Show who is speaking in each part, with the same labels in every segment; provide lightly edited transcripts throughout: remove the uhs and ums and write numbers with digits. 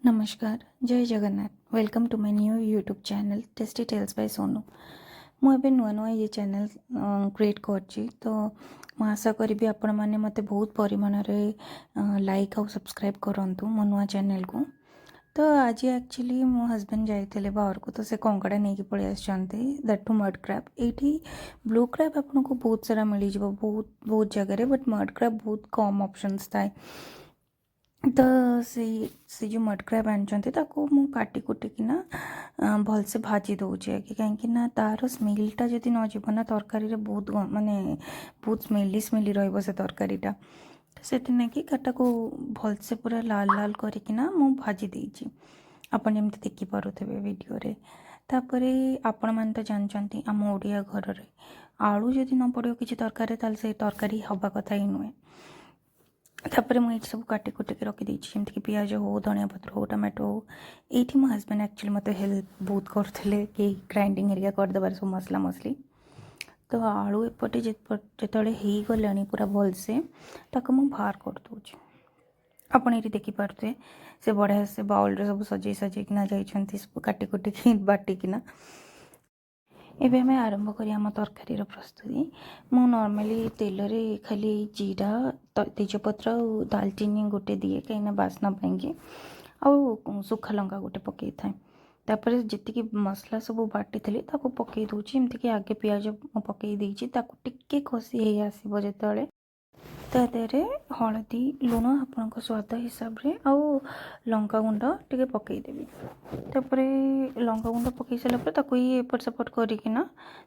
Speaker 1: नमस्कार जय Jagannath welcome to my new YouTube channel tasty tales by Sonu. मुझे नुआ नुआ ये चैनल क्रिएट करची तो मुझे आशा करी आपण मैंने मत बहुत परिमाण लाइक और सब्सक्राइब करूँ मो नुआ चैनल को। तो आज एक्चुअली मो हस्बैंड जाते बाहर को तो से कंकड़ा नहीं पलि दैट टू मड क्रैब ये ब्लू क्रैब आपन को बहुत सारा मिल जाए बहुत बहुत जगह बट मड क्रैब बहुत कम ऑप्शंस थाए। तो से जो मड क्रैब आनी मु काटी कुटिकिना भलसे भाजी दौचे आगे कहीं तार स्मेलटा जदि न जीव ना तरकारी बहुत माने बहुत स्मेली स्मेली रही तरकारीटा से काटा को भलसे पूरा लाल लाल करकिना मु भाजी देची आपन जमी देखिपे वीडियो रे। तापर आपण मैंने तो जानते आम ओडिया घर रे आलू जदि न पड़ो किसी तरकारी से तरकारी हवा कथा ही नुहे। तापर मुझे सब काटी कुटिक रखीदे जमीक पिज हो धनिया पत्र हो टमाटो हो ये मो हस्बैंड एक्चुअली मत हेल्प बहुत करते कि ग्राइंडिंग एरिया करदेबार सब मसला मसली। तो आलू एपटे जिते हो गला पूरा भलसे ताको मु बाहर कर दूची आपन ये देखिपे से बढ़िया से बाउल रे सब सजे सजेकिना जाइछंती सब काटी कुटिकी बाटिकिना। एबे हमें आरंभ करिया हम तरकारी प्रस्तुति। मु नॉर्मली तेल रे खाली जीरा तेजपत्र और दालचीनी गोटे दिए कहीं बास्ना पाई आउ सुखा लंका गोटे पकई थाए। तापर जी मसला सब बाटी थी पकई दूची एमती आगे पियाज पकई देची टिके कषि आसो जो तादेहरे हलदी लुण आपण स्वाद हिसाब रे आउ लंका गुंड टिके पकईदेवी। तापर लंका गुंड पकई सारापर ताकू एपट सेपट करना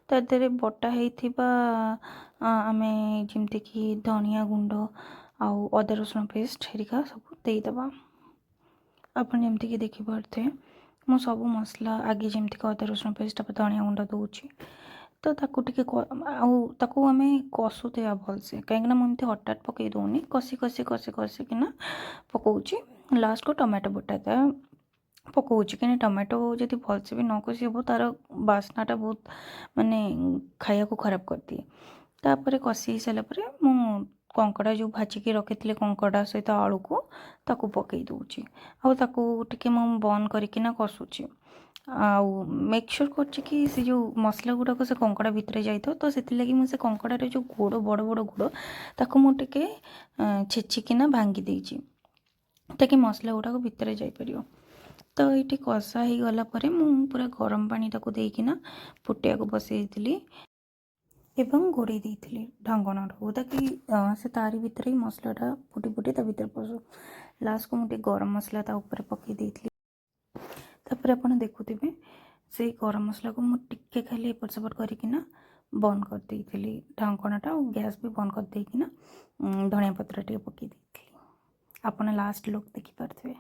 Speaker 1: तादेहरे बटा होइथिबा आमे जेमती कि धनिया गुंड आउ अदा रसुण पेस्ट हेरिका सब देदेबा। आपन जमती कि देखिपे मु सब मसला आगे जमती कि अदा रसुण पेस्ट धनिया गुंड दूची तो ताकू टिके ताकू आमे कसुते भलसे कहीं मुझे हठात पकई दौनी कषि कषि कषि कषिकिना पकाउची लास्ट को टमाटो बटा पकाउची कहीं टमाटो जब भलसे भी न कषि हे तार बास्नाटा बहुत माने खाया को खराब कर दिए। तापर कषि सारापर मु कंकड़ा जो भाजिकी रखी कंकड़ा सहित आलू को ताकू पकई दूची आउ ताकू टिके मु बंद करकिना कसुची आउ मेक श्योर करछि कि से जो मसला गुड़ाक से कंकड़ा भितर जाए तो से मुझे कंकड़ार जो गोड़ बड़ बड़ गोड़ ताकू मु टिके छेचिकिना भांगी देछि ताकि मसला गुड़ाक भितर जापर। तो ये कषा हो गला परे मु पूरा गरम पानी ताकू देकिना फुटिया को बसई एवं घोड़े देती ढांगण ताकि से तारी भितर ही मसलाटा फुटी फुटी ता भीतर पशु लास्ट को मुझे गरम मसला ता ऊपर पकई देती। तापर आपन देखुथिबे से गरम मसला को मु टिके खाली एपट सेपट करकिना बंद कर देइथिली ढांकणाटा और गैस भी बंद कर देकिना धनिया पत्र टिके पकई देइथिली। आपन लास्ट लुक देखि पारथिबे।